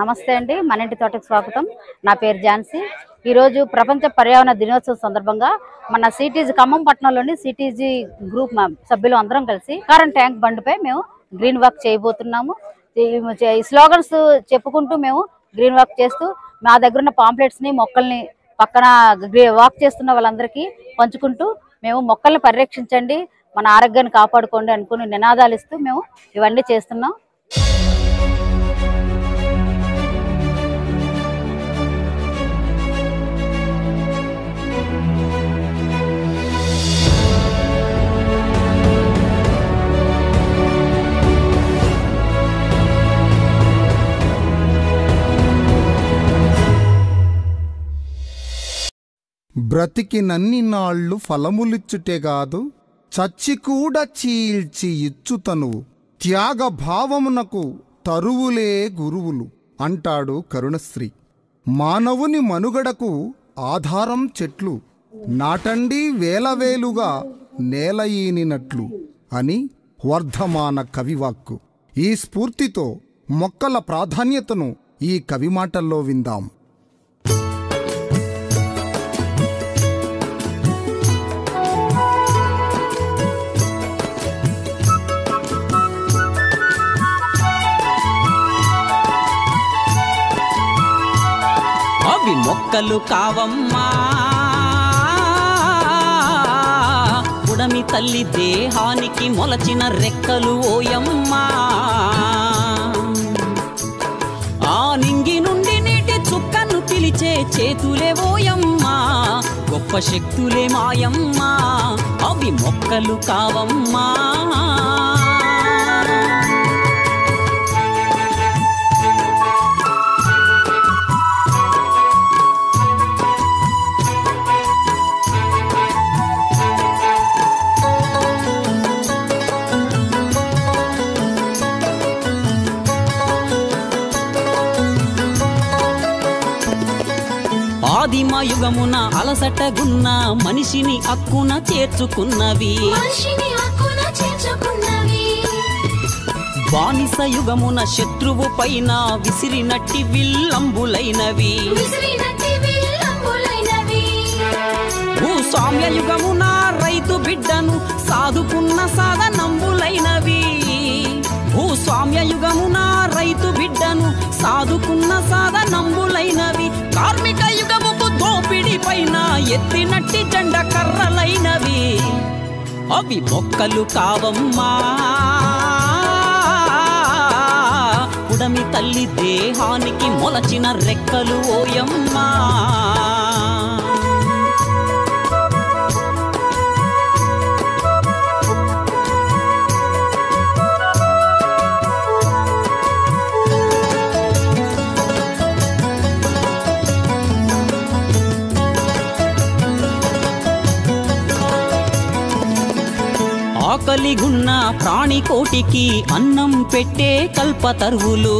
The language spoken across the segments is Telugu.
నమస్తే అండి, మన ఇంటి తోటకు స్వాగతం. నా పేరు ఝాన్సీ. ఈరోజు ప్రపంచ పర్యావరణ దినోత్సవం సందర్భంగా మన సిటీజీ ఖమ్మం పట్టణంలోని సిటీజీ గ్రూప్ సభ్యులు అందరం కలిసి కారన్ ట్యాంక్ బండ్పై మేము గ్రీన్ వాక్ చేయబోతున్నాము. ఈ స్లోగన్స్ చెప్పుకుంటూ మేము గ్రీన్ వాక్ చేస్తూ మా దగ్గర ఉన్న పాంప్లెట్స్ని మొక్కల్ని పక్కన వాక్ చేస్తున్న వాళ్ళందరికీ పంచుకుంటూ మేము మొక్కల్ని పరిరక్షించండి, మన ఆరోగ్యాన్ని కాపాడుకోండి అనుకుని నినాదాలు ఇస్తూ మేము ఇవన్నీ చేస్తున్నాం. బ్రతికినన్ని నాళ్ళు ఫలములిచ్చుటేగాదు, చచ్చి కూడా చీల్చి ఇచ్చుతనువు, త్యాగభావమునకు తరువులే గురువులు అంటాడు కరుణశ్రీ. మానవుని మనుగడకు ఆధారం చెట్లు, నాటండి వేలవేలుగా నేల ఈనినట్లు అని వర్ధమాన కవివాక్కు. ఈ స్ఫూర్తితో మొక్కల ప్రాధాన్యతను ఈ కవిమాటల్లో విందాం. అవి మొక్కలు కావమ్మా, పుడమి తల్లి దేహానికి మొలచిన రెక్కలు ఓయమ్మా. ఆ నింగి నుండి నీటి చుక్కను పిలిచే చేతులే ఓయమ్మా, గొప్ప శక్తులే మాయమ్మా. అవి మొక్కలు కావమ్మా. ఆదిమ యుగమున అలసటగున్న మనిషిని అక్కున చేర్చుకున్నవి, బానిస యుగమున శత్రువు పైన విసిరినట్టి విల్లంబులైనవి, భూస్వామ్య యుగమున రైతు బిడ్డను సాదుకున్న సాధనంబులైనవి, భూస్వామ్య యుగమున రైతు బిడ్డను సాదుకున్న సాధనంబులైనవి, కార్మిక యుగముకు దోపిడి పైన ఎత్తినట్టి జెండ కర్రలైనవి. అవి మొక్కలు కావమ్మా, పుడమి తల్లి దేహానికి మొలచిన రెక్కలు ఓయమ్మా. ఆకలిగున్న ప్రాణికోటికి అన్నం పెట్టే కల్పతరువులు,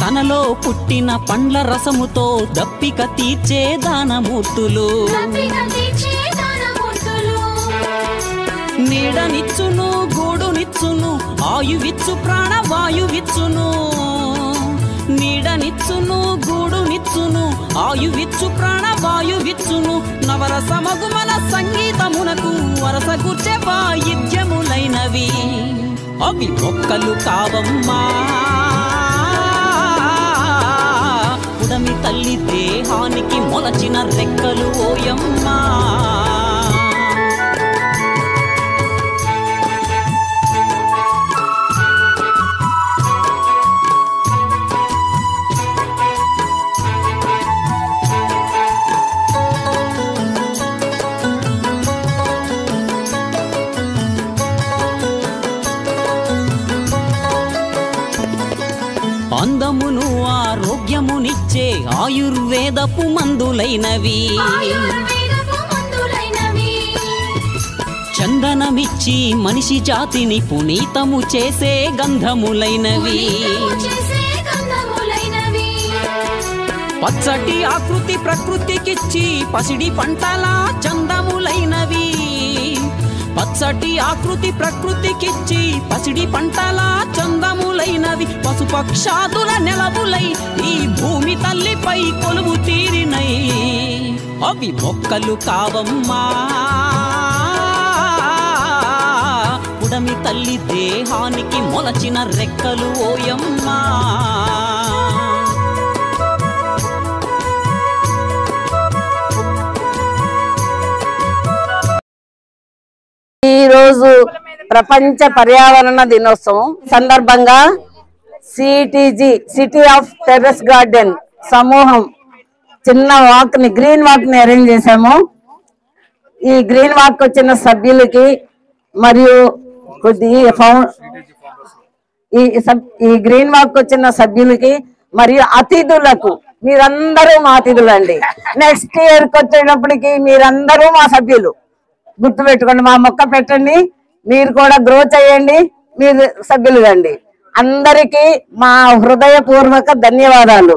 తనలో పుట్టిన పండ్ల రసముతో దప్పిక తీర్చే దానమూర్తులు, నీడనిచ్చును గూడునిచ్చును ఆయువిచ్చు ప్రాణవాయువిచ్చును, నీడనిచ్చును గూడునిచ్చును ఆయువిచ్చు ప్రాణవాయువిచ్చును, నవరసమగు మన సంగీతమునకు వరసగూర్చే వాయిద్యములైనవి. అవి మొక్కలు కావమ్మా, పుడమి తల్లి దేహానికి మొలచిన రెక్కలు ఓయమ్మా. అందమును ఆరోగ్యమునిచ్చే ఆయుర్వేదపు మందులైనవి, చందనమిచ్చి మనిషి జాతిని పునీతము చేసే గంధములైనవి, పచ్చటి ఆకృతి ప్రకృతికిచ్చి పసిడి పంటల చందములైనవి, పచ్చటి ఆకృతి ప్రకృతికిచ్చి పసిడి పంటల చందములైనవి పశుపక్షాదుల నెలవులై ఈ భూమి తల్లిపై కొలువు తీరినై అవి మొక్కలు కావమ్మా పుడమి తల్లి దేహానికి మొలచిన రెక్కలు ఓయమ్మా ఈరోజు ప్రపంచ పర్యావరణ దినోత్సవం సందర్భంగా CTG city of terrace garden సమూహం చిన్న వాక్ ని గ్రీన్ వాక్ ని అరేంజ్ చేశాము. ఈ గ్రీన్ వాక్ వచ్చిన సభ్యులకి మరియు ఈ గ్రీన్ వాక్ వచ్చిన సభ్యులకి మరియు అతిథులకు మీరందరూ మా అతిథులండి. నెక్స్ట్ ఇయర్ కి వచ్చేటప్పటికి మీరందరూ మా సభ్యులు. గుర్తు పెట్టుకోండి, మా మొక్క పెట్టండి, మీరు కూడా గ్రో చేయండి, మీరు సభ్యులు కండి. అందరికీ మా హృదయపూర్వక ధన్యవాదాలు.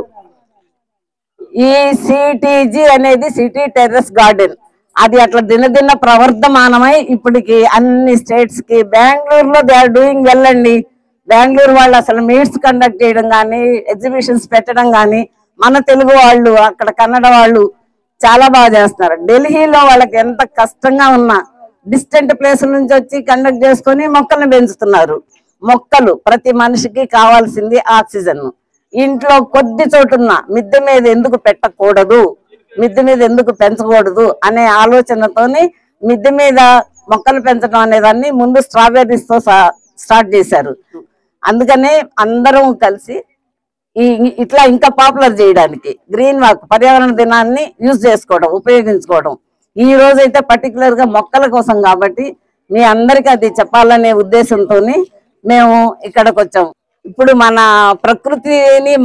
ఈ సిటీజీ అనేది సిటీ టెర్రస్ గార్డెన్ అది అట్లా దినదిన ప్రవర్ధమానమై ఇప్పటికి అన్ని స్టేట్స్ కి బెంగళూరులో దే ఆర్ డూయింగ్ వెల్ అండి. బెంగళూరు వాళ్ళు అసలు మీట్స్ కండక్ట్ చేయడం కానీ ఎగ్జిబిషన్స్ పెట్టడం కానీ మన తెలుగు వాళ్ళు అక్కడ కన్నడ వాళ్ళు చాలా బాగా చేస్తున్నారు. ఢిల్లీలో వాళ్ళకి ఎంత కష్టంగా ఉన్నా డిస్టెంట్ ప్లేస్ నుంచి వచ్చి కండక్ట్ చేసుకొని మొక్కల్ని పెంచుతున్నారు. మొక్కలు ప్రతి మనిషికి కావాల్సింది ఆక్సిజన్. ఇంట్లో కొద్ది చోటున్న మిద్దె మీద ఎందుకు పెట్టకూడదు, మిద్దె మీద ఎందుకు పెంచకూడదు అనే ఆలోచనతోని మిద్దె మీద మొక్కలు పెంచడం అనేదాన్ని ముందు స్ట్రాబెర్రీస్ తో స్టార్ట్ చేశారు. అందుకనే అందరం కలిసి ఇట్లా ఇంకా పాపులర్ చేయడానికి గ్రీన్ వాక్ పర్యావరణ దినాన్ని యూజ్ చేసుకోవడం ఉపయోగించుకోవడం. ఈ రోజైతే పర్టికులర్ గా మొక్కల కోసం కాబట్టి మీ అందరికీ అది చెప్పాలనే ఉద్దేశంతో మేము ఇక్కడికి వచ్చాము. ఇప్పుడు మన ప్రకృతిని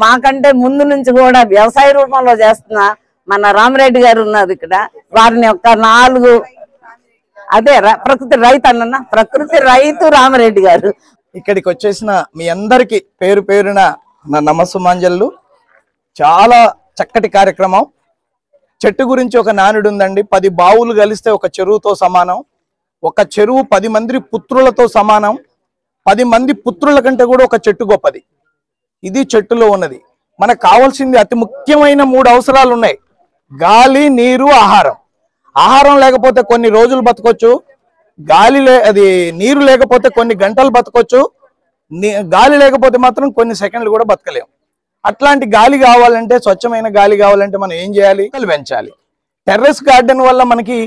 మాకంటే ముందు నుంచి కూడా వ్యవసాయ రూపంలో చేస్తున్న మన రామరెడ్డి గారు ఉన్నారు ఇక్కడ. వారిని ఒక 4 అదే ప్రకృతి రైతు అన్న ప్రకృతి రైతు రామరెడ్డి గారు ఇక్కడికి వచ్చేసిన మీ అందరికి పేరు పేరున నా నమస్సుమాంజలు. చాలా చక్కటి కార్యక్రమం. చెట్టు గురించి ఒక నానుడు ఉందండి, 10 బావులు కలిస్తే ఒక చెరువుతో సమానం, ఒక చెరువు 10 మంది పుత్రులతో సమానం, 10 మంది పుత్రుల కంటే కూడా ఒక చెట్టు గొప్పది. ఇది చెట్టులో ఉన్నది. మనకు కావాల్సింది అతి ముఖ్యమైన 3 అవసరాలు ఉన్నాయి: గాలి, నీరు, ఆహారం. ఆహారం లేకపోతే కొన్ని రోజులు బతకొచ్చు, అది నీరు లేకపోతే కొన్ని గంటలు బతకొచ్చు, గాలి లేకపోతే మాత్రం కొన్ని సెకండ్లు కూడా బతకలేము. అట్లాంటి గాలి కావాలంటే, స్వచ్ఛమైన గాలి కావాలంటే మనం ఏం చేయాలి? పెంచాలి. టెర్రస్ గార్డెన్ వల్ల మనకి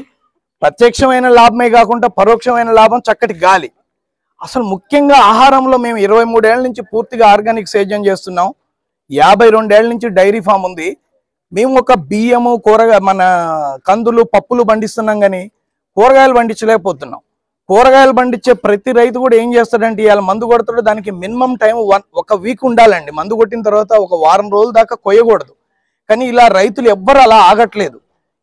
ప్రత్యక్షమైన లాభమే కాకుండా పరోక్షమైన లాభం చక్కటి గాలి. అసలు ముఖ్యంగా ఆహారంలో మేము 23 ఏళ్ల నుంచి పూర్తిగా ఆర్గానిక్ సేద్యం చేస్తున్నాం. 52 ఏళ్ల నుంచి డైరీ ఫామ్ ఉంది. మేము ఒక బియ్యము మన కందులు పప్పులు పండిస్తున్నాం, కానీ కూరగాయలు పండించలేకపోతున్నాం. కూరగాయలు పండించే ప్రతి రైతు కూడా ఏం చేస్తాడంటే ఇవాళ మందు కొడతాడు, దానికి మినిమం టైం 1 వీక్ ఉండాలండి. మందు కొట్టిన తర్వాత ఒక వారం రోజుల దాకా కొయ్యకూడదు. కానీ ఇలా రైతులు ఎవ్వరు అలా ఆగట్లేదు.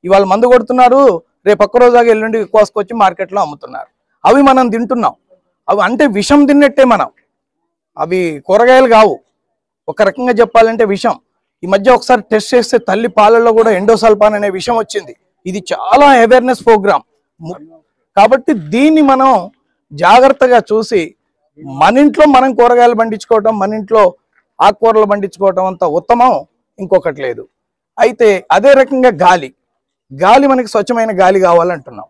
ఇవాళ మందు కొడుతున్నారు, రేపు ఒక్క రోజు దాకా ఎల్లుండి కోసుకొచ్చి మార్కెట్లో అమ్ముతున్నారు. అవి మనం తింటున్నాం. అవి అంటే విషం తిన్నట్టే. మనం అవి కూరగాయలు కావు, ఒక రకంగా చెప్పాలంటే విషం. ఈ మధ్య ఒకసారి టెస్ట్ చేస్తే తల్లి పాలల్లో కూడా ఎండోసల్ఫాన్ అనే విషయం వచ్చింది. ఇది చాలా అవేర్నెస్ ప్రోగ్రామ్ కాబట్టి దీన్ని మనం జాగ్రత్తగా చూసి మన ఇంట్లో మనం కూరగాయలు పండించుకోవటం, మన ఇంట్లో ఆకుకూరలు పండించుకోవటం అంత ఉత్తమం ఇంకొకటి లేదు. అయితే అదే రకంగా గాలి మనకి స్వచ్ఛమైన గాలి కావాలంటున్నాం.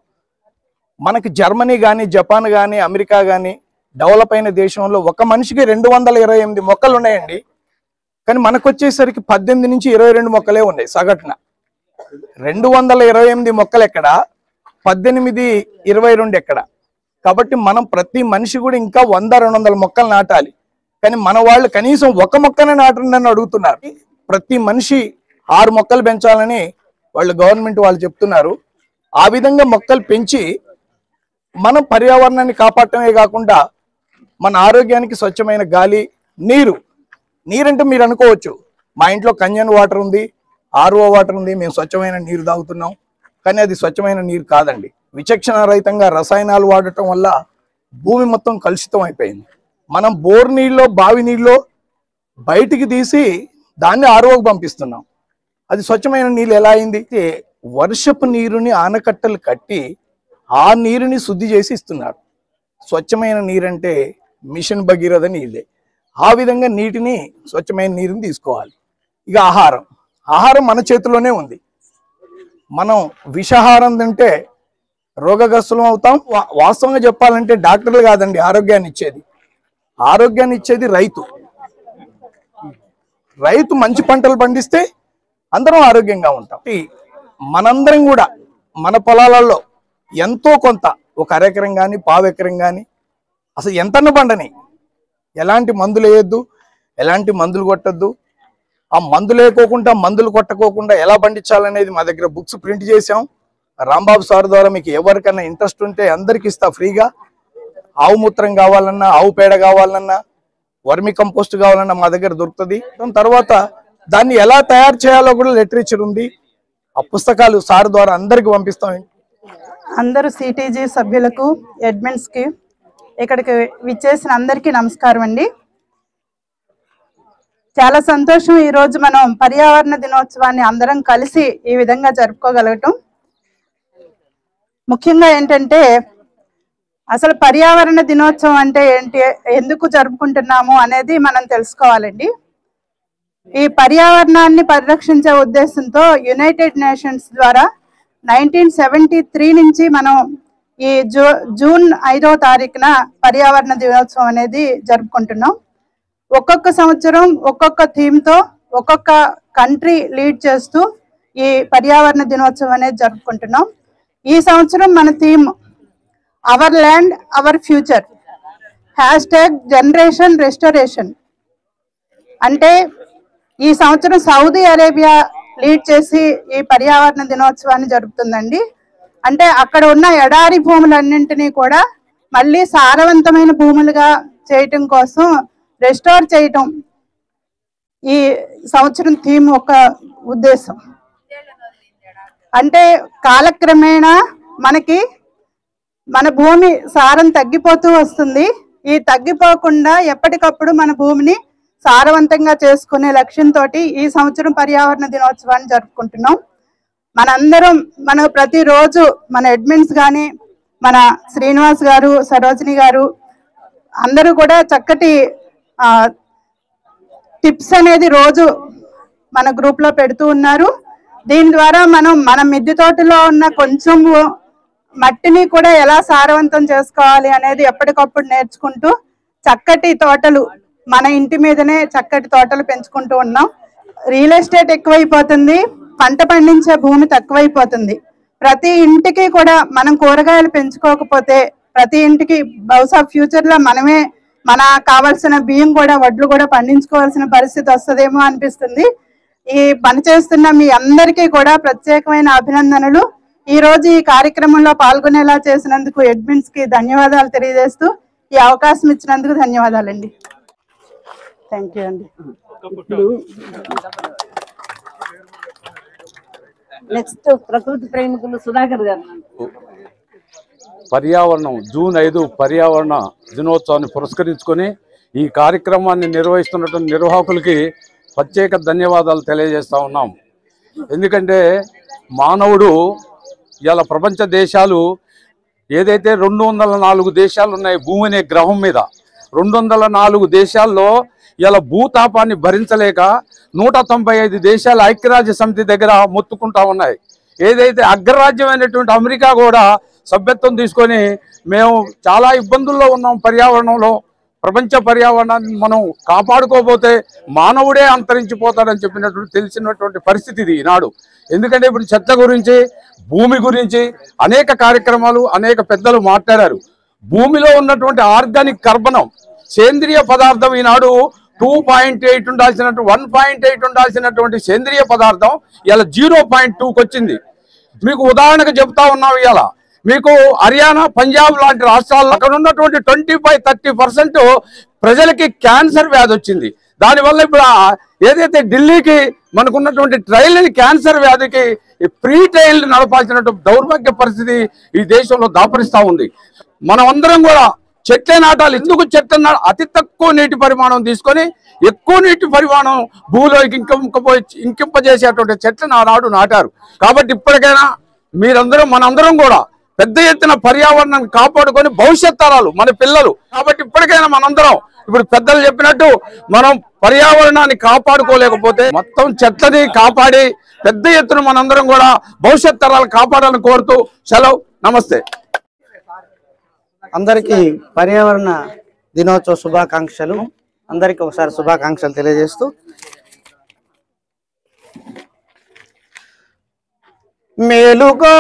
మనకి జర్మనీ కానీ జపాన్ కానీ అమెరికా కానీ డెవలప్ అయిన దేశంలో ఒక మనిషికి 228 మొక్కలు ఉన్నాయండి. కానీ మనకు వచ్చేసరికి 18 నుంచి 22 మొక్కలే ఉన్నాయి సగటున. 228 మొక్కలు ఎక్కడ, 18, 22 ఎక్కడ? కాబట్టి మనం ప్రతి మనిషి కూడా ఇంకా 100-200 మొక్కలు నాటాలి. కానీ మన వాళ్ళు కనీసం 1 మొక్కనే నాటండి అని అడుగుతున్నారు. ప్రతి మనిషి 6 మొక్కలు పెంచాలని వాళ్ళు గవర్నమెంట్ వాళ్ళు చెప్తున్నారు. ఆ విధంగా మొక్కలు పెంచి మనం పర్యావరణాన్ని కాపాడటమే కాకుండా మన ఆరోగ్యానికి స్వచ్ఛమైన గాలి, నీరంటే మీరు అనుకోవచ్చు మా ఇంట్లో కన్యన్ వాటర్ ఉంది, RO వాటర్ ఉంది, మేము స్వచ్ఛమైన నీరు తాగుతున్నాం. కానీ అది స్వచ్ఛమైన నీరు కాదండి. విచక్షణ రహితంగా రసాయనాలు వాడటం వల్ల భూమి మొత్తం కలుషితం అయిపోయింది. మనం బోర్ నీళ్ళలో బావి నీళ్ళలో బయటికి తీసి దాన్ని ROకి పంపిస్తున్నాం. అది స్వచ్ఛమైన నీళ్ళు ఎలా అయింది? వర్షపు నీరుని ఆనకట్టలు కట్టి ఆ నీరుని శుద్ధి చేసి ఇస్తున్నాడు. స్వచ్ఛమైన నీరంటే మిషన్ భగీరథ నీళ్ళే. ఆ విధంగా నీటిని, స్వచ్ఛమైన నీరుని తీసుకోవాలి. ఇక ఆహారం మన చేతిలోనే ఉంది. మనం విషాహారం తింటే రోగగ్రస్తులం అవుతాం. వాస్తవంగా చెప్పాలంటే డాక్టర్లు కాదండి ఆరోగ్యాన్ని ఇచ్చేది రైతు మంచి పంటలు పండిస్తే అందరం ఆరోగ్యంగా ఉంటాం. మనందరం కూడా మన పొలాలలో ఎంతో కొంత, ఒక అరెకరం కానీ పావెకరం కానీ, అసలు ఎంతన్న పండని, ఎలాంటి మందులు వేయొద్దు, ఎలాంటి మందులు కొట్టద్దు. ఆ మందులు వేయకోకుండా, మందులు కొట్టకోకుండా ఎలా పండించాలనేది మా దగ్గర బుక్స్ ప్రింట్ చేసాం. రాంబాబు సార్ ద్వారా మీకు ఎవరికైనా ఇంట్రెస్ట్ ఉంటే అందరికి ఇస్తా ఫ్రీగా. ఆవు మూత్రం కావాలన్నా, ఆవు పేడ కావాలన్నా, వర్మి కంపోస్ట్ కావాలన్నా మా దగ్గర దొరుకుతుంది. తర్వాత దాన్ని ఎలా తయారు చేయాలో కూడా లిటరేచర్ ఉంది. ఆ పుస్తకాలు సార్ ద్వారా అందరికి పంపిస్తాం. అందరూ సిటీజీ సభ్యులకు, అడ్మిన్స్కి, ఇక్కడికి విచ్చేసిన అందరికీ నమస్కారం అండి. చాలా సంతోషం ఈరోజు మనం పర్యావరణ దినోత్సవాన్ని అందరం కలిసి ఈ విధంగా జరుపుకోగలగటం. ముఖ్యంగా ఏంటంటే అసలు పర్యావరణ దినోత్సవం అంటే ఏంటి, ఎందుకు జరుపుకుంటున్నాము అనేది మనం తెలుసుకోవాలండి. ఈ పర్యావరణాన్ని పరిరక్షించే ఉద్దేశంతో యునైటెడ్ నేషన్స్ ద్వారా 1973 నుంచి మనం ఈ జూన్ 5వ తారీఖున పర్యావరణ దినోత్సవం అనేది జరుపుకుంటున్నాం. ఒక్కొక్క సంవత్సరం ఒక్కొక్క థీమ్తో ఒక్కొక్క కంట్రీ లీడ్ చేస్తూ ఈ పర్యావరణ దినోత్సవం అనేది జరుపుకుంటున్నాం. ఈ సంవత్సరం మన theme our land our future, #generation restoration. అంటే ఈ సంవత్సరం సౌదీ అరేబియా లీడ్ చేసి ఈ పర్యావరణ దినోత్సవాన్ని జరుపుతుందండి. అంటే అక్కడ ఉన్న ఎడారి భూములన్నింటినీ కూడా మళ్ళీ సారవంతమైన భూములుగా చేయటం కోసం రెస్టోర్ చేయటం ఈ సంవత్సరం థీమ్ ఒక ఉద్దేశం. అంటే కాలక్రమేణా మనకి మన భూమి సారం తగ్గిపోతూ వస్తుంది. ఈ తగ్గిపోకుండా ఎప్పటికప్పుడు మన భూమిని సారవంతంగా చేసుకునే లక్ష్యంతో ఈ సంవత్సరం పర్యావరణ దినోత్సవాన్ని జరుపుకుంటున్నాం. మనందరం ప్రతిరోజు మన అడ్మిన్స్ కానీ, మన శ్రీనివాస్ గారు, సరోజిని గారు అందరూ కూడా చక్కటి టిప్స్ అనేది రోజు మన గ్రూప్లో పెడుతూ ఉన్నారు. దీని ద్వారా మన మిద్దె తోటలో ఉన్న కొంచెం మట్టిని కూడా ఎలా సారవంతం చేసుకోవాలి అనేది ఎప్పటికప్పుడు నేర్చుకుంటూ చక్కటి తోటలు, మన ఇంటి మీదనే చక్కటి తోటలు పెంచుకుంటూ ఉన్నాం. రియల్ ఎస్టేట్ ఎక్కువైపోతుంది, పంట పండించే భూమి తక్కువైపోతుంది. ప్రతి ఇంటికి కూడా మనం కూరగాయలు పెంచుకోకపోతే ప్రతి ఇంటికి బహుశా ఫ్యూచర్లో మనమే కావాల్సిన బియ్యం కూడా, వడ్లు కూడా పండించుకోవాల్సిన పరిస్థితి వస్తుందేమో అనిపిస్తుంది. ఈ పని చేస్తున్న మీ అందరికీ కూడా ప్రత్యేకమైన అభినందనలు. ఈ రోజు ఈ కార్యక్రమంలో పాల్గొనేలా చేసినందుకు అడ్మిన్స్ కి ధన్యవాదాలు తెలియజేస్తూ ఈ అవకాశం ఇచ్చినందుకు ధన్యవాదాలండి. థ్యాంక్ యూ అండి. నెక్స్ట్ ప్రకృతి ప్రేమికులు సుధాకర్ గారు. పర్యావరణం జూన్ 5 పర్యావరణ దినోత్సవాన్ని పురస్కరించుకొని ఈ కార్యక్రమాన్ని నిర్వహిస్తున్నటువంటి నిర్వాహకులకి ప్రత్యేక ధన్యవాదాలు తెలియజేస్తా ఉన్నాం. ఎందుకంటే మానవుడు ఇలా ప్రపంచ దేశాలు ఏదైతే 204 దేశాలు ఉన్నాయి భూమి అనే గ్రహం మీద, 204 దేశాల్లో ఇలా భూతాపాన్ని భరించలేక 195 దేశాల ఐక్యరాజ్య సమితి దగ్గర మొత్తుకుంటా ఉన్నాయి. ఏదైతే అగ్రరాజ్యమైనటువంటి అమెరికా కూడా సభ్యత్వం తీసుకొని మేము చాలా ఇబ్బందుల్లో ఉన్నాం, పర్యావరణంలో ప్రపంచ పర్యావరణాన్ని మనం కాపాడుకోకపోతే మానవుడే అంతరించిపోతాడని చెప్పినటువంటి తెలిసినటువంటి పరిస్థితి ఇది ఈనాడు. ఎందుకంటే ఇప్పుడు చెత్త గురించి, భూమి గురించి అనేక కార్యక్రమాలు అనేక పెద్దలు మాట్లాడారు. భూమిలో ఉన్నటువంటి ఆర్గానిక్ కార్బనం, సేంద్రియ పదార్థం ఈనాడు 2.8 ఉండాల్సినటువంటి 1.8 ఉండాల్సినటువంటి సేంద్రియ పదార్థం ఇలా 0.2కి వచ్చింది. మీకు ఉదాహరణకు చెప్తా ఉన్నాం, ఇవాళ మీకు హర్యానా, పంజాబ్ లాంటి రాష్ట్రాల్లో అక్కడ ఉన్నటువంటి 25-30% ప్రజలకి క్యాన్సర్ వ్యాధి వచ్చింది. దానివల్ల ఇప్పుడు ఏదైతే ఢిల్లీకి మనకున్నటువంటి ట్రైల్ క్యాన్సర్ వ్యాధికి ప్రీ ట్రైల్ నడపాల్సినటువంటి దౌర్భాగ్య పరిస్థితి ఈ దేశంలో దాపరిస్తూ ఉంది. మనం అందరం కూడా చెట్లే నాటాలి. ఎందుకు చెట్ల అతి తక్కువ నీటి పరిమాణం తీసుకొని ఎక్కువ నీటి పరిమాణం భూమిలోకి ఇంకింపజేసేటువంటి చెట్లను ఆనాడు నాటారు. కాబట్టి ఇప్పటికైనా మీరందరం, మనందరం కూడా పెద్ద ఎత్తున పర్యావరణాన్ని కాపాడుకొని భవిష్యత్ తరాలు మన పిల్లలు కాబట్టి ఇప్పటికైనా మనందరం ఇప్పుడు పెద్దలు చెప్పినట్టు మనం పర్యావరణాన్ని కాపాడుకోలేకపోతే మొత్తం చెట్లని కాపాడి పెద్ద ఎత్తున మనందరం కూడా భవిష్యత్ తరాలు కాపాడాలని కోరుతూ సెలవు. నమస్తే. అందరికీ పర్యావరణ దినోత్సవ శుభాకాంక్షలు. అందరికీ ఒకసారి శుభాకాంక్షలు తెలియజేస్తూ మేలుకో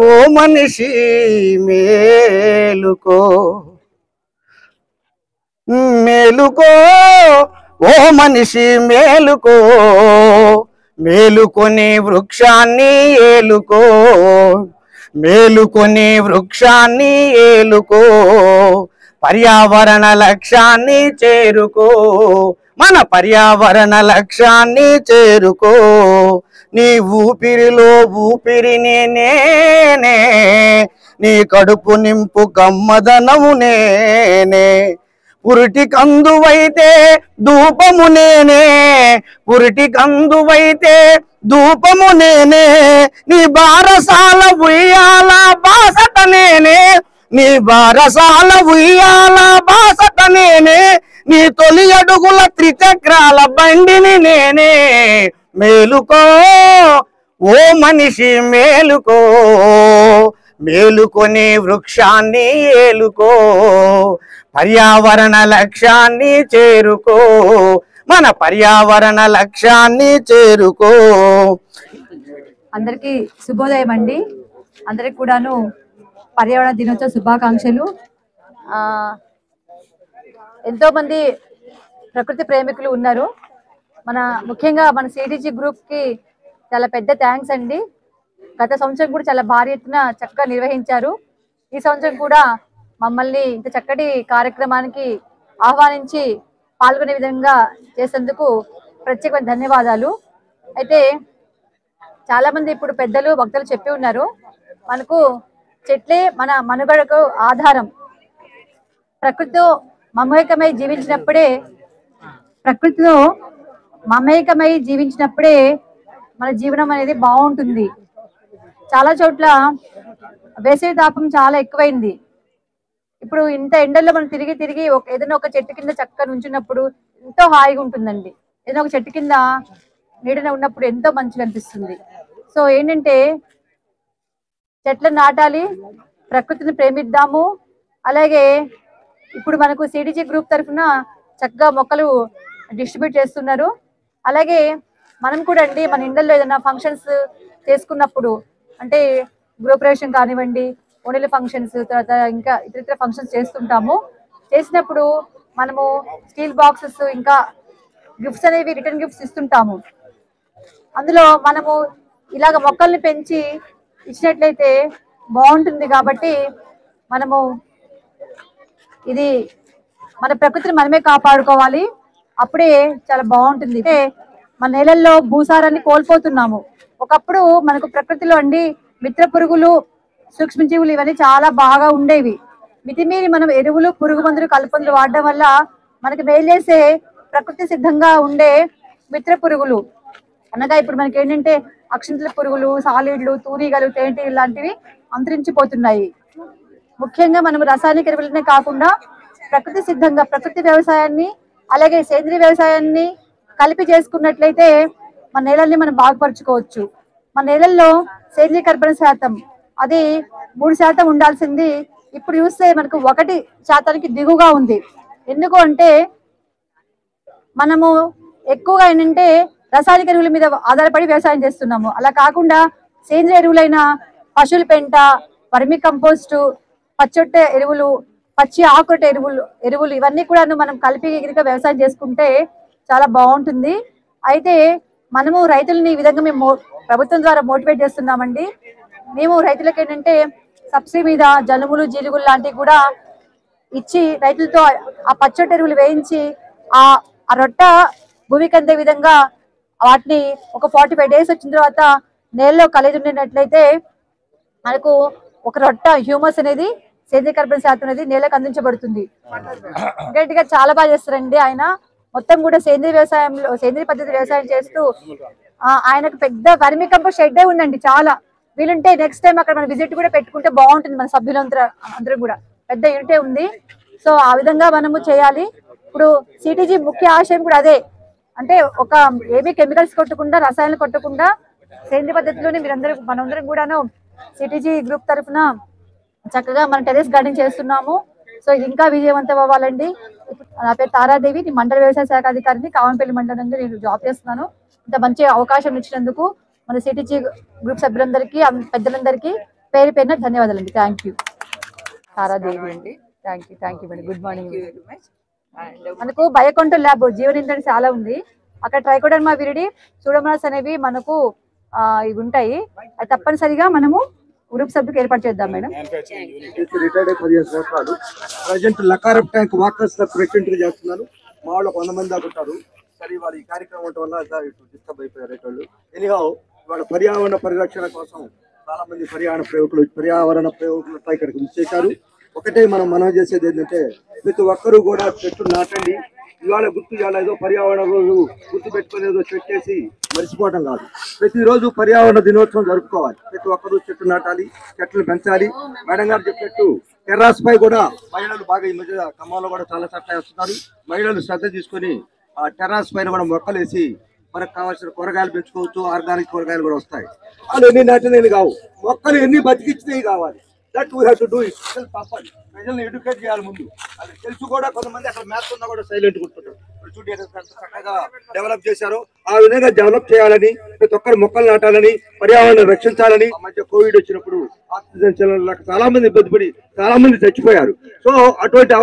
ఓ మనిషి మేలుకో, మేలుకో ఓ మనిషి మేలుకో, మేలుకొని వృక్షాన్ని ఏలుకో, మేలుకొని వృక్షాన్ని ఏలుకో, పర్యావరణ లక్ష్యాన్ని చేరుకో, మన పర్యావరణ లక్ష్యాన్ని చేరుకో. నీ ఊపిరిలో ఊపిరిని నేనే, నీ కడుపు నింపు కమ్మదనము నేనే, పురిటి కందువైతే ధూపము నేనే, పురిటి కందువైతే ధూపము నేనే, నీ బారసాల ఉయ్యాల బాసట నేనే, నీ బారసాల ఉయ్యాల బాసట నేనే, నీ తొలి అడుగుల త్రిచక్రాల బండిని నేనే. మేలుకో ఓ మనిషి మేలుకో, మేలుకొని వృక్షాన్ని ఏలుకో, పర్యావరణ లక్ష్యాన్ని చేరుకో, మన పర్యావరణ లక్ష్యాన్ని చేరుకో. అందరికీ శుభోదయం అండి. అందరికి కూడాను పర్యావరణ దినోత్సవ శుభాకాంక్షలు. ఎంతో మంది ప్రకృతి ప్రేమికులు ఉన్నారు. ముఖ్యంగా మన సిటీజీ గ్రూప్ కి చాలా పెద్ద థ్యాంక్స్ అండి. గత సంవత్సరం కూడా చాలా భారీ ఎత్తున చక్కగా నిర్వహించారు. ఈ సంవత్సరం కూడా మమ్మల్ని ఇంత చక్కటి కార్యక్రమానికి ఆహ్వానించి పాల్గొనే విధంగా చేసేందుకు ప్రత్యేకమైన ధన్యవాదాలు. అయితే చాలా మంది ఇప్పుడు పెద్దలు భక్తులు చెప్పి ఉన్నారు, మనకు చెట్లే మన మనుగడకు ఆధారం. ప్రకృతితో మమేకమై జీవించినప్పుడే మన జీవనం అనేది బాగుంటుంది. చాలా చోట్ల వేసవి తాపం చాలా ఎక్కువైంది. ఇప్పుడు ఇంత ఎండల్లో మనం తిరిగి ఏదైనా ఒక చెట్టు కింద చక్కగా నుంచున్నప్పుడు ఎంతో హాయిగా ఉంటుందండి. ఏదైనా ఒక చెట్టు కింద నీడన ఉన్నప్పుడు ఎంతో మంచిగా అనిపిస్తుంది. సో ఏంటంటే చెట్లను నాటాలి, ప్రకృతిని ప్రేమిద్దాము. అలాగే ఇప్పుడు మనకు సిటీజీ గ్రూప్ తరఫున చక్కగా మొక్కలు డిస్ట్రిబ్యూట్ చేస్తున్నారు. అలాగే మనం కూడా అండి మన ఇండ్లలో ఏదైనా ఫంక్షన్స్ చేసుకున్నప్పుడు, అంటే గృహప్రవేశం కానివ్వండి, ఓణీల ఫంక్షన్స్, తర్వాత ఇంకా ఇతర ఫంక్షన్స్ చేస్తుంటాము. చేసినప్పుడు మనము స్టీల్ బాక్సెస్ ఇంకా గిఫ్ట్స్ అనేవి రిటర్న్ గిఫ్ట్స్ ఇస్తుంటాము. అందులో మనము ఇలాగ మొక్కల్ని పెంచి ఇచ్చినట్లయితే బాగుంటుంది. కాబట్టి మనము ఇది మన ప్రకృతిని మనమే కాపాడుకోవాలి, అప్పుడే చాలా బాగుంటుంది. అంటే మన నేలల్లో భూసారాన్ని కోల్పోతున్నాము. ఒకప్పుడు మనకు ప్రకృతిలో అండి మిత్ర పురుగులు, సూక్ష్మజీవులు ఇవన్నీ చాలా బాగా ఉండేవి. మితిమీరి మనం ఎరువులు, పురుగు మందులు, కలుపులు వాడడం వల్ల మనకి మేలు చేసే ప్రకృతి సిద్ధంగా ఉండే మిత్ర పురుగులు అనగా ఇప్పుడు మనకి ఏంటంటే అక్షింతల పురుగులు, సాలిడ్లు, తూనీగలు, తేనెటీగలు లాంటివి అంతరించిపోతున్నాయి. ముఖ్యంగా మనం రసాయనిక ఎరువులనే కాకుండా ప్రకృతి సిద్ధంగా ప్రకృతి వ్యవసాయాన్ని అలాగే సేంద్రీయ వ్యవసాయాన్ని కలిపి చేసుకున్నట్లయితే మన నేలల్ని మనం బాగుపరుచుకోవచ్చు. మన నేలల్లో సేంద్రీయ కర్బన శాతం అది 3% ఉండాల్సింది ఇప్పుడు చూస్తే మనకు 1% దిగుగా ఉంది. ఎందుకు అంటే మనము ఎక్కువగా ఏంటంటే రసాయనిక ఎరువుల మీద ఆధారపడి వ్యవసాయం చేస్తున్నాము. అలా కాకుండా సేంద్రీయ ఎరువులైన పశువుల పెంట, వర్మి కంపోస్టు, పచ్చొట్ట ఎరువులు, పచ్చి ఆకుట ఎరువులు ఇవన్నీ కూడా మనం కలిపి వ్యవసాయం చేసుకుంటే చాలా బాగుంటుంది. అయితే మనము రైతులని ఈ విధంగా మేము ప్రభుత్వం ద్వారా మోటివేట్ చేస్తున్నామండి. మేము రైతులకు ఏంటంటే సబ్సిడీ మీద జనుములు, జీలుగులు లాంటివి కూడా ఇచ్చి రైతులతో ఆ పచ్చొట్ట ఎరువులు వేయించి ఆ రొట్ట భూమికి అందే విధంగా వాటిని ఒక 45 days వచ్చిన తర్వాత నేలలో కలిగి ఉండినట్లయితే మనకు ఒక రొట్ట హ్యూమస్ అనేది, సేంద్రీయ కర్బన శాతం అనేది నేలకు అందించబడుతుంది. గట్టిగా చాలా బాగా చేస్తారండి ఆయన. మొత్తం కూడా సేంద్రీయ వ్యవసాయంలో సేంద్రీయ పద్ధతి వ్యవసాయం చేస్తూ ఆయనకు పెద్ద వర్మి కంపోస్ట్ షెడ్డే ఉందండి. చాలా వీలుంటే నెక్స్ట్ టైం అక్కడ మన విజిట్ కూడా పెట్టుకుంటే బాగుంటుంది. మన సభ్యులందరూ కూడా పెద్ద యూనిటే ఉంది. సో ఆ విధంగా మనము చేయాలి. ఇప్పుడు సిటీజీ ముఖ్య ఆశయం కూడా అదే, అంటే ఒక ఏమీ కెమికల్స్ కొట్టకుండా, రసాయనాలు కొట్టకుండా సేంద్రియ పద్ధతిలోనే మనందరం కూడాను సిటీజీ గ్రూప్ తరఫున చక్కగా మన టెరెస్ గార్డెన్ చేస్తున్నాము. సో ఇది ఇంకా విజయవంతం అవ్వాలండి. నా పేరు తారాదేవి, నేను మండల వ్యవసాయ శాఖ అధికారిని, కావనపల్లి మండలంలో నేను జాబ్ చేస్తున్నాను. ఇంత మంచి అవకాశం ఇచ్చినందుకు మన సిటీజీ గ్రూప్ సభ్యులందరికీ, పెద్దలందరికీ పేరు పేరున ధన్యవాదాలండి. Thank you. తారాదేవి అండి. Thank you madam. Good morning. మనకు బయోకంట్రోల్ ల్యాబ్ జీవనింధన చాలా ఉంది. అక్కడ ట్రైకోడర్మా విరిడి, సూడోమోనాస్ అనేవి మనకు ఇవి ఉంటాయి. అది తప్పనిసరిగా మనము గ్రూప్ సభ్యులకు ఏర్పాటు చేద్దాం మేడం. రిటైర్డ్ 15 సంవత్సరాలు. ప్రజెంట్ లకారప్ ట్యాంక్ వాకర్స్ ప్రెసిడెంట్ చేస్తున్నారు. మా వాళ్ళు 100 మంది దాకా ఉంటారు. సరే వారు ఈ కార్యక్రమం ఉండటం వల్ల డిస్టర్బ్ అయిపోయారు వాళ్ళు. ఎనీహౌ వాళ్ళ పర్యావరణ పరిరక్షణ కోసం చాలా మంది పర్యావరణ ప్రయోగులు ఇక్కడికి విచ్చేశారు. ఒకటే మనం చేసేది ఏంటంటే ప్రతి ఒక్కరూ కూడా చెట్లు నాటండి. ఇవాళ ఇవాళ ఏదో పర్యావరణ రోజు గుర్తు పెట్టుకుని ఏదో పెట్టేసి మర్చిపోవడం కాదు. ప్రతిరోజు పర్యావరణ దినోత్సవం జరుపుకోవాలి. ప్రతి ఒక్కరూ చెట్లు నాటాలి, చెట్లు పెంచాలి. మేడం గారు చెప్పినట్టు టెర్రాస్ పై కూడా మహిళలు బాగా ఈ మధ్య ఖమ్మంలో కూడా చాలా చట్టాలు వేస్తున్నారు. మహిళలు శ్రద్ధ తీసుకొని ఆ టెర్రాస్ పైన కూడా మొక్కలు వేసి మనకు కావాల్సిన కూరగాయలు పెంచుకోవచ్చు. ఆర్గానిక్ కూరగాయలు కూడా వస్తాయి. వాళ్ళు ఎన్ని నాటినవి కావు, మొక్కలు ఎన్ని బతికిచ్చినవి కావాలి. That we have to do it. తప్పదు, ప్రజల్ని ఎడ్యుకేట్ చేయాలి ముందు. అది తెలుసు కూడా కొంతమంది అక్కడ మ్యాథ్స్ ఉన్నా కూడా సైలెంట్ కూర్చుంటారు. చూడండి చక్కగా డెవలప్ చేశారు. ఆ విధంగా డెవలప్ చేయాలని, ప్రతి ఒక్కరు మొక్కలు నాటాలని, పర్యావరణం రక్షించాలని. ఆ మధ్య కోవిడ్ వచ్చినప్పుడు ఆక్సిజన్ సిలిండర్లకు చాలా మంది ఇబ్బంది పడి చాలా మంది చచ్చిపోయారు. సో అటువంటి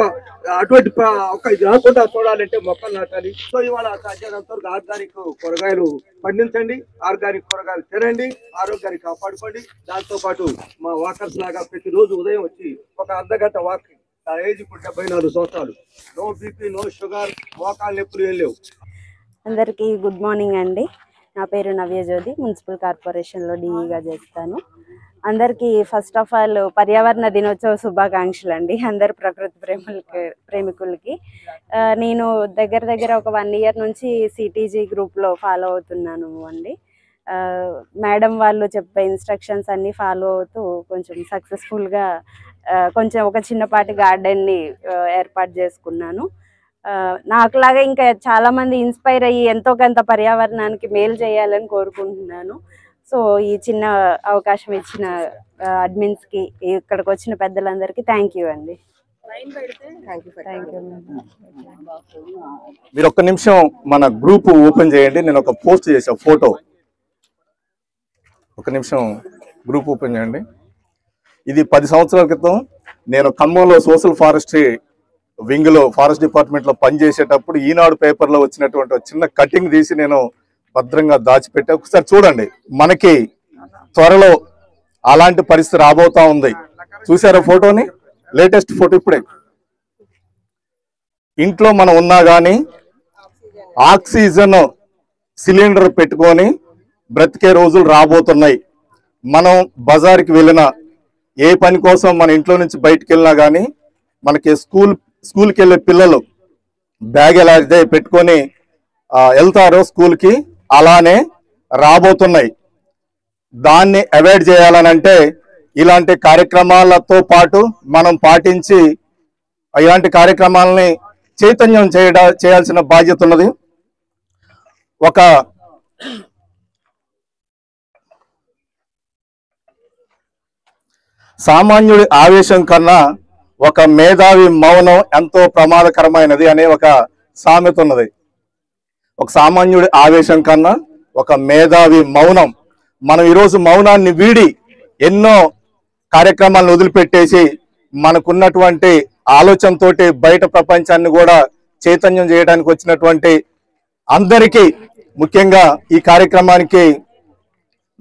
ఇది రాకుండా చూడాలంటే మొక్కలు నాటాలి. సో ఇవాళ సాధ్యమైనంత వరకు ఆర్గానిక్ కూరగాయలు పండించండి, ఆర్గానిక్ కూరగాయలు తినండి, ఆరోగ్యాన్ని కాపాడుకోండి. దాంతో పాటు మా వాకర్స్ లాగా ప్రతిరోజు ఉదయం వచ్చి ఒక అర్ధగంట వాకింగ్. నా ఏజ్ ఇప్పుడు 74 సంవత్సరాలు. నో బీపీ, నో షుగర్, మోకాలు నొప్పులు ఏం లేవు. అందరికీ గుడ్ మార్నింగ్ అండి. నా పేరు నవ్యజ్యోతి, మున్సిపల్ కార్పొరేషన్లో డిఈగా చేస్తాను. అందరికీ ఫస్ట్ ఆఫ్ ఆల్ పర్యావరణ దినోత్సవ శుభాకాంక్షలు అండి. అందరు ప్రకృతి ప్రేమికులకి. నేను దగ్గర ఒక 1 ఇయర్ నుంచి సిటీజీ గ్రూప్లో ఫాలో అవుతున్నాను అండి. మేడం వాళ్ళు చెప్పే ఇన్స్ట్రక్షన్స్ అన్నీ ఫాలో అవుతూ కొంచెం సక్సెస్ఫుల్గా కొంచెం ఒక చిన్నపాటి గార్డెన్ని ఏర్పాటు చేసుకున్నాను. నాకులాగా ఇంకా చాలామంది ఇన్స్పైర్ అయ్యి ఎంతో కొంత పర్యావరణానికి మేలు చేయాలని కోరుకుంటున్నాను. సో ఈ చిన్న అవకాశం ఇచ్చిన అడ్మిన్స్కి, ఇక్కడికి వచ్చిన పెద్దలందరికీ థ్యాంక్ యూ అండి. మీరు ఒక్క నిమిషం మన గ్రూప్ ఓపెన్ చేయండి. నేను ఒక పోస్ట్ చేసా ఫోటో. ఒక నిమిషం గ్రూప్ ఓపెన్ చేయండి. ఇది 10 సంవత్సరాల క్రితం నేను ఖమ్మంలో సోషల్ ఫారెస్ట్రీ వింగ్లో ఫారెస్ట్ డిపార్ట్మెంట్లో పనిచేసేటప్పుడు ఈనాడు పేపర్లో వచ్చినటువంటి ఒక చిన్న కటింగ్ తీసి నేను భద్రంగా దాచిపెట్టా. ఒకసారి చూడండి. మనకి త్వరలో అలాంటి పరిస్థితి రాబోతా ఉంది. చూసారా ఫోటోని? లేటెస్ట్ ఫోటో ఇప్పుడే. ఇంట్లో మనం ఉన్నా కానీ ఆక్సిజన్ సిలిండర్ పెట్టుకొని బ్రతికే రోజులు రాబోతున్నాయి. మనం బజార్కి వెళ్ళినా, ఏ పని కోసం మన ఇంట్లో నుంచి బయటకు వెళ్ళినా కానీ మనకి స్కూల్కి వెళ్ళే పిల్లలు బ్యాగ్ ఎలా అయితే పెట్టుకొని వెళ్తారో స్కూల్కి, అలానే రాబోతున్నాయి. దాన్ని అవాయిడ్ చేయాలనంటే ఇలాంటి కార్యక్రమాలతో పాటు మనం పాటించి ఇలాంటి కార్యక్రమాలని చైతన్యం చేయాల్సిన బాధ్యత ఉన్నది. ఒక సామాన్యుడి ఆవేశం కన్నా ఒక మేధావి మౌనం ఎంతో ప్రమాదకరమైనది అనే ఒక సామెత ఉన్నది. ఒక సామాన్యుడి ఆవేశం కన్నా ఒక మేధావి మౌనం. మనం ఈరోజు మౌనాన్ని వీడి ఎన్నో కార్యక్రమాలను వదిలిపెట్టేసి మనకున్నటువంటి ఆలోచనతోటి బయట ప్రపంచాన్ని కూడా చైతన్యం చేయడానికి వచ్చినటువంటి అందరికీ, ముఖ్యంగా ఈ కార్యక్రమానికి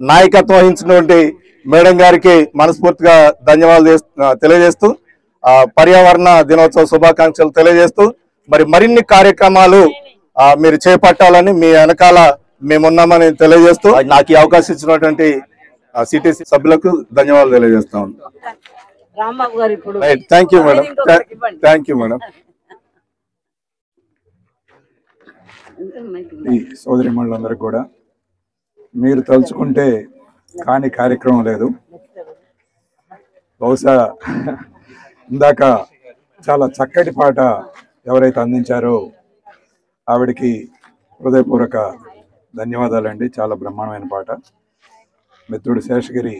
నాయకత్వం వహించినటువంటి మేడం గారికి మనస్ఫూర్తిగా ధన్యవాదాలు తెలియజేస్తూ, పర్యావరణ దినోత్సవ శుభాకాంక్షలు తెలియజేస్తూ, మరిన్ని కార్యక్రమాలు మీరు చేపట్టాలని మీ వెనకాల మేమున్నామని తెలియజేస్తూ, నాకు ఈ అవకాశం ఇచ్చినటువంటి సిటీసీ సభ్యులకు ధన్యవాదాలు తెలియజేస్తా ఉంటాను. Thank you madam. Thank you madam. ఈ సోదరి మండలందరికీ కూడా మీరు తలుచుకుంటే కాని కార్యక్రమం లేదు. బహుశా ఇందాక చాలా చక్కటి పాట ఎవరైతే అందించారో ఆవిడికి హృదయపూర్వక ధన్యవాదాలండి. చాలా బ్రహ్మాండమైన పాట. మిత్రుడు శేషగిరి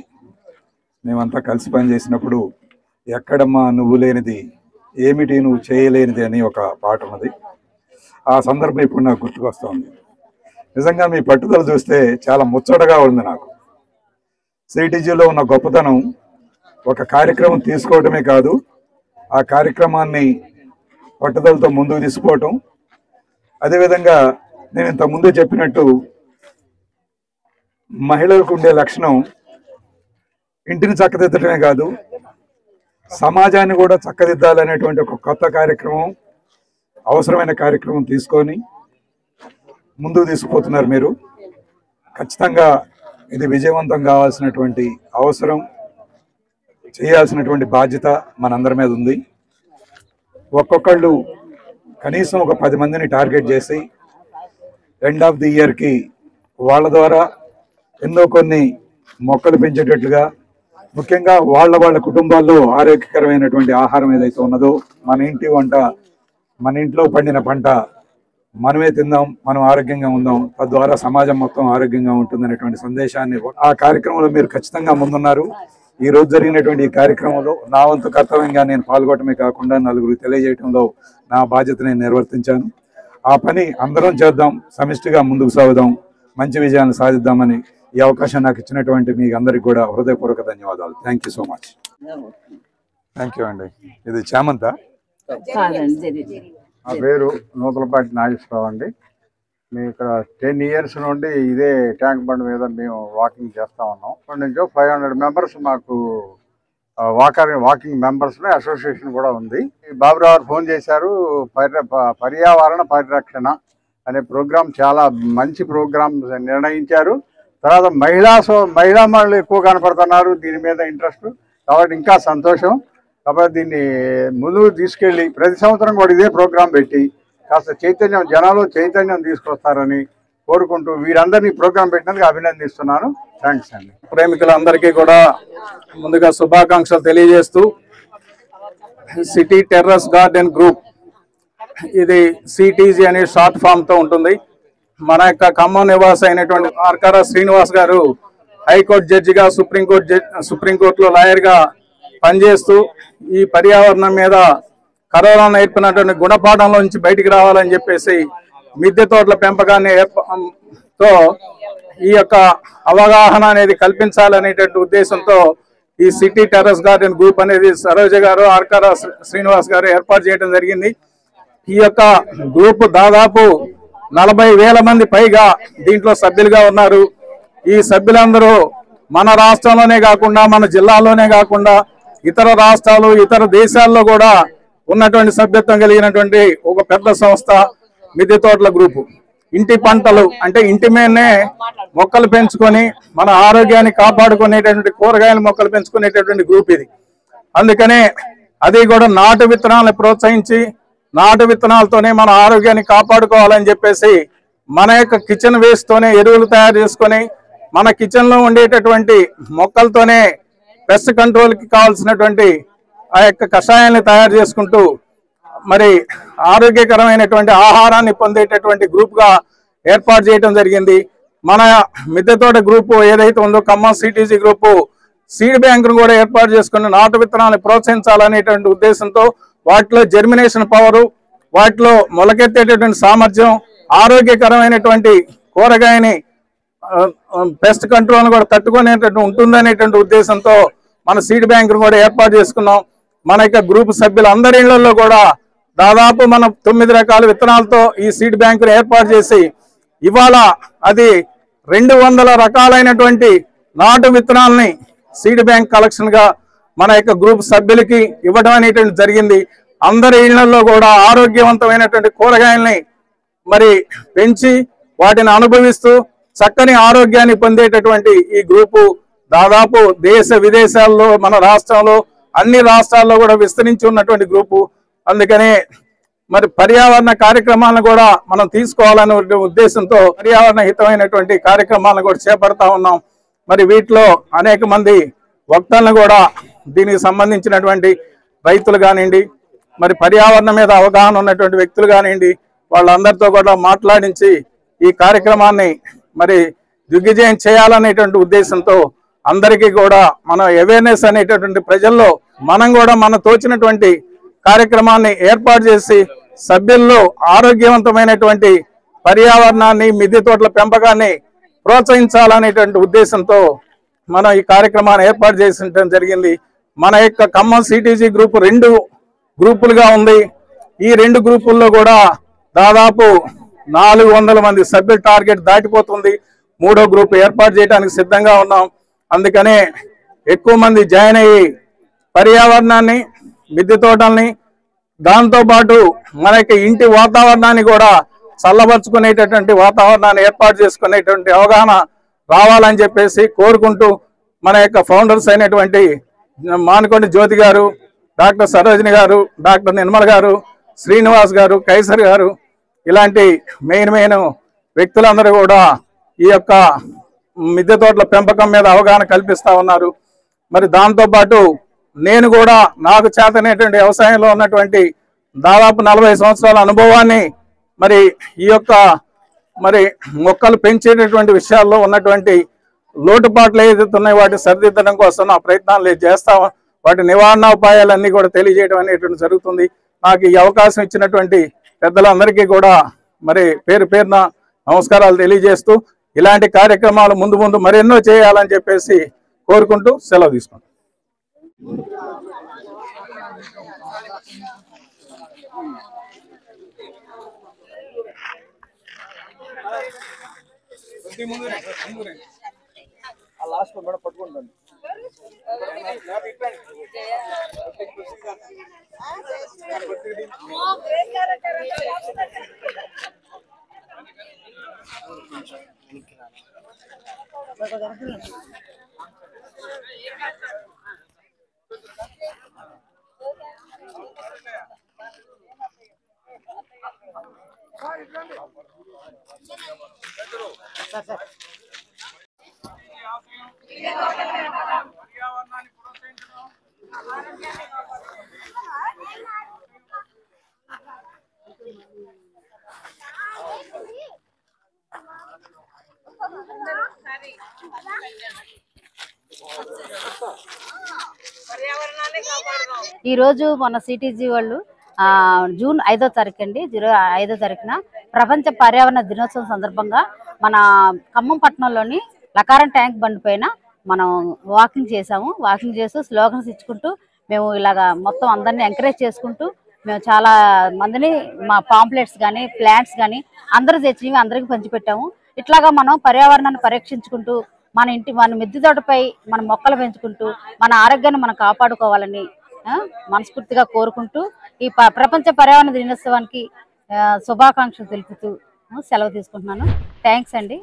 మేమంతా కలిసి పనిచేసినప్పుడు ఎక్కడమ్మా నువ్వు లేనిది, ఏమిటి నువ్వు చేయలేనిది అని ఒక పాట ఉన్నది. ఆ సందర్భం ఇప్పుడు నాకు గుర్తుకొస్తుంది. నిజంగా మీ పట్టుదల చూస్తే చాలా ముచ్చటగా ఉంది. నాకు సిటీజీలో ఉన్న గొప్పతనం ఒక కార్యక్రమం తీసుకోవటమే కాదు, ఆ కార్యక్రమాన్ని పట్టుదలతో ముందుకు తీసుకోవటం. అదేవిధంగా నేను ఇంతకుముందు చెప్పినట్టు మహిళలకు ఉండే లక్షణం ఇంటిని చక్కదిద్దటమే కాదు, సమాజాన్ని కూడా చక్కదిద్దాలనేటువంటి ఒక కొత్త కార్యక్రమం, అవసరమైన కార్యక్రమం తీసుకొని ముందుకు తీసుకుపోతున్నారు మీరు. ఖచ్చితంగా ఇది విజయవంతం కావాల్సినటువంటి అవసరం, చేయాల్సినటువంటి బాధ్యత మనందరి మీద ఉంది. ఒక్కొక్కళ్ళు కనీసం ఒక 10 మందిని టార్గెట్ చేసి ఎండ్ ఆఫ్ ది ఇయర్కి వాళ్ళ ద్వారా ఎన్నో కొన్ని మొక్కలు పెంచేటట్లుగా, ముఖ్యంగా వాళ్ళ కుటుంబాల్లో ఆరోగ్యకరమైనటువంటి ఆహారం ఏదైతే ఉన్నదో, మన ఇంటి వంట, మన ఇంట్లో పండిన పంట మనమే తిందాం, మనం ఆరోగ్యంగా ఉందాం, తద్వారా సమాజం మొత్తం ఆరోగ్యంగా ఉంటుందనేటువంటి సందేశాన్ని ఆ కార్యక్రమంలో మీరు ఖచ్చితంగా ముందున్నారు. ఈ రోజు జరిగినటువంటి ఈ కార్యక్రమంలో నా వంతు కర్తవ్యంగా నేను పాల్గొనడమే కాకుండా నలుగురికి తెలియజేయడంలో నా బాధ్యత నేను నిర్వర్తించాను. ఆ పని అందరం చేద్దాం, సమిష్టిగా ముందుకు సాగుదాం, మంచి విజయాన్ని సాధిద్దామని ఈ అవకాశం నాకు ఇచ్చినటువంటి మీ అందరికి కూడా హృదయపూర్వక ధన్యవాదాలు. Thank you so much. Thank you అండి. ఇది చామంత. నా పేరు నూతలపాటి నాగేశ్వరరావు అండి. మేము ఇక్కడ 10 years నుండి ఇదే ట్యాంక్ బండ్ మీద మేము వాకింగ్ చేస్తూ ఉన్నాం. ఇప్పటి నుంచో 500 members మాకు వాకింగ్ మెంబర్స్ అసోసియేషన్ కూడా ఉంది. బాబురావు ఫోన్ చేశారు, పర్యావరణ పరిరక్షణ అనే ప్రోగ్రామ్ చాలా మంచి ప్రోగ్రామ్ నిర్ణయించారు. తర్వాత మహిళా మనులు ఎక్కువ కనపడుతున్నారు, దీని మీద ఇంట్రెస్ట్, కాబట్టి ఇంకా సంతోషం. కాబట్టి దీన్ని ముందుకు తీసుకెళ్ళి ప్రతి సంవత్సరం కూడా ఇదే ప్రోగ్రాం పెట్టి కాస్త జనాలు చైతన్యం తీసుకొస్తారని కోరుకుంటూ వీరందరినీ ప్రోగ్రాం పెట్టినందుకు అభినందిస్తున్నాను. థ్యాంక్స్ అండి. ప్రేమికులందరికీ కూడా ముందుగా శుభాకాంక్షలు తెలియజేస్తూ, సిటీ టెర్రస్ గార్డెన్ గ్రూప్, ఇది సిటీజీ అనే షార్ట్ ఫామ్ తో ఉంటుంది. మన యొక్క ఖమ్మం నివాసి అయినటువంటి ఆర్కారా శ్రీనివాస్ గారు హైకోర్టు జడ్జిగా, సుప్రీంకోర్టులో లాయర్గా పనిచేస్తూ ఈ పర్యావరణం మీద కరోనా నేర్పినటువంటి గుణపాఠంలో నుంచి బయటికి రావాలని చెప్పేసి మిద్దె తోటల పెంపకాన్ని తో ఈ యొక్క అవగాహన అనేది కల్పించాలనేటువంటి ఉద్దేశంతో ఈ సిటీ టెర్రస్ గార్డెన్ గ్రూప్ అనేది సరోజ గారు, ఆర్కారా శ్రీనివాస్ గారు ఏర్పాటు చేయడం జరిగింది. ఈ యొక్క గ్రూప్ దాదాపు 40,000 మంది పైగా దీంట్లో సభ్యులుగా ఉన్నారు. ఈ సభ్యులందరూ మన రాష్ట్రంలోనే కాకుండా, మన జిల్లాలోనే కాకుండా ఇతర రాష్ట్రాలు, ఇతర దేశాల్లో కూడా ఉన్నటువంటి సభ్యత్వం కలిగినటువంటి ఒక పెద్ద సంస్థ మిద్దె తోటల గ్రూపు. ఇంటి పంటలు అంటే ఇంటి మీదనే మొక్కలు పెంచుకొని మన ఆరోగ్యాన్ని కాపాడుకునేటటువంటి కూరగాయల మొక్కలు పెంచుకునేటటువంటి గ్రూప్ ఇది. అందుకనే అది కూడా నాటు విత్తనాలను ప్రోత్సహించి నాటు విత్తనాలతోనే మన ఆరోగ్యాన్ని కాపాడుకోవాలని చెప్పేసి మన యొక్క కిచెన్ వేస్ట్ తోనే ఎరువులు తయారు చేసుకొని మన కిచెన్ లో ఉండేటటువంటి మొక్కలతోనే పెస్ట్ కంట్రోల్ కి కావాల్సినటువంటి ఆ యొక్క కషాయాన్ని తయారు చేసుకుంటూ మరి ఆరోగ్యకరమైనటువంటి ఆహారాన్ని పొందేటటువంటి గ్రూప్ గా ఏర్పాటు చేయడం జరిగింది. మన మిద్దె తోట గ్రూపు ఏదైతే ఉందో ఖమ్మం సిటీజీ గ్రూపు సీడ్ బ్యాంకును కూడా ఏర్పాటు చేసుకుని నాటు విత్తనాలను ప్రోత్సహించాలనేటువంటి ఉద్దేశంతో వాటిలో జర్మినేషన్ పవరు, వాటిలో మొలకెత్తేటటువంటి సామర్థ్యం, ఆరోగ్యకరమైనటువంటి కూరగాయని పెస్ట్ కంట్రోల్ కూడా తట్టుకునేటట్టు ఉంటుందనేటువంటి ఉద్దేశంతో మన సీడ్ బ్యాంకును కూడా ఏర్పాటు చేసుకున్నాం. మన యొక్క గ్రూప్ సభ్యులందరి ఇళ్లలో కూడా దాదాపు మనం 9 రకాల విత్తనాలతో ఈ సీడ్ బ్యాంకును ఏర్పాటు చేసి ఇవాళ అది 200 రకాలైనటువంటి నాటు విత్తనాలని సీడ్ బ్యాంక్ కలెక్షన్ గా మన యొక్క గ్రూప్ సభ్యులకి ఇవ్వడం అనేటువంటి జరిగింది. అందరి ఇళ్లలో కూడా ఆరోగ్యవంతమైనటువంటి కూరగాయల్ని మరి పెంచి వాటిని అనుభవిస్తూ చక్కని ఆరోగ్యాన్ని పొందేటటువంటి ఈ గ్రూపు దాదాపు దేశ విదేశాల్లో, మన రాష్ట్రంలో అన్ని రాష్ట్రాల్లో కూడా విస్తరించి ఉన్నటువంటి గ్రూపు. అందుకనే మరి పర్యావరణ కార్యక్రమాలను కూడా మనం తీసుకోవాలనే ఉద్దేశంతో పర్యావరణ హితమైనటువంటి కార్యక్రమాలను కూడా చేపడతా ఉన్నాం. మరి వీటిలో అనేక మంది వక్తలను కూడా దీనికి సంబంధించినటువంటి రైతులు కానివ్వండి, మరి పర్యావరణం మీద అవగాహన ఉన్నటువంటి వ్యక్తులు కానివ్వండి, వాళ్ళందరితో కూడా మాట్లాడించి ఈ కార్యక్రమాన్ని మరి దిగ్విజయం చేయాలనేటువంటి ఉద్దేశంతో అందరికీ కూడా మనం అవేర్నెస్ అనేటటువంటి ప్రజల్లో మనం కూడా మన తోచినటువంటి కార్యక్రమాన్ని ఏర్పాటు చేసి సభ్యుల్లో ఆరోగ్యవంతమైనటువంటి పర్యావరణాన్ని, మిద్దె తోటల పెంపకాన్ని ప్రోత్సహించాలనేటువంటి ఉద్దేశంతో మనం ఈ కార్యక్రమాన్ని ఏర్పాటు చేసి జరిగింది. మన యొక్క ఖమ్మం సిటీజీ గ్రూప్ 2 గ్రూపులుగా ఉంది. ఈ 2 గ్రూపుల్లో కూడా దాదాపు 400 మంది సభ్యుల టార్గెట్ దాటిపోతుంది. 3వ గ్రూప్ ఏర్పాటు చేయడానికి సిద్ధంగా ఉన్నాం. అందుకనే ఎక్కువ మంది జాయిన్ అయ్యి పర్యావరణాన్ని, మిద్దె తోటల్ని, దాంతోపాటు మన యొక్క ఇంటి వాతావరణాన్ని కూడా చల్లబరుచుకునేటటువంటి వాతావరణాన్ని ఏర్పాటు చేసుకునేటువంటి అవగాహన రావాలని చెప్పేసి కోరుకుంటూ మన యొక్క ఫౌండర్స్ అయినటువంటి మానకొండ జ్యోతి గారు, డాక్టర్ సరోజిని గారు, డాక్టర్ నిర్మల్ గారు, శ్రీనివాస్ గారు, కైసర్ గారు, ఇలాంటి మెయిన్ వ్యక్తులందరూ కూడా ఈ యొక్క మిద్దె తోటల పెంపకం మీద అవగాహన కల్పిస్తూ ఉన్నారు. మరి దాంతోపాటు నేను కూడా నాకు చేతనేటువంటి వ్యవసాయంలో ఉన్నటువంటి దాదాపు 40 సంవత్సరాల అనుభవాన్ని మరి ఈ యొక్క మరి మొక్కలు పెంచేటటువంటి విషయాల్లో ఉన్నటువంటి లోటుపాట్లు ఏదైతే ఉన్నాయో వాటి సరిదిద్దడం కోసం నా ప్రయత్నాలు చేస్తాం. వాటి నివారణోపాయాలన్నీ కూడా తెలియజేయడం అనేటువంటి జరుగుతుంది. నాకు ఈ అవకాశం ఇచ్చినటువంటి పెద్దలందరికీ కూడా మరి పేరున నమస్కారాలు తెలియజేస్తూ ఇలాంటి కార్యక్రమాలు ముందు మరెన్నో చేయాలని చెప్పేసి కోరుకుంటూ సెలవు తీసుకుంటాం. ఈ రోజు మన సిటీజీ వాళ్ళు జూన్ 5వ తారీఖు అండి 5వ తారీఖున ప్రపంచ పర్యావరణ దినోత్సవం సందర్భంగా మన ఖమ్మం పట్టణంలోని లకారం ట్యాంక్ బండ్ పైన మనం వాకింగ్ చేసాము. వాకింగ్ చేస్తూ స్లోగన్స్ ఇచ్చుకుంటూ మేము ఇలాగా మొత్తం అందరినీ ఎంకరేజ్ చేసుకుంటూ మేము చాలా మందిని మా పాంప్లెట్స్ కానీ ప్లాంట్స్ కానీ అందరూ తెచ్చినవి అందరికీ పంచిపెట్టాము. ఇట్లాగా మనం పర్యావరణాన్ని పరీక్షించుకుంటూ మన మిద్దె తోటపై మన మొక్కలు పెంచుకుంటూ మన ఆరోగ్యాన్ని మనం కాపాడుకోవాలని మనస్ఫూర్తిగా కోరుకుంటూ ఈ ప్రపంచ పర్యావరణ దినోత్సవానికి శుభాకాంక్షలు తెలుపుతూ సెలవు తీసుకుంటున్నాను. థ్యాంక్స్ అండి.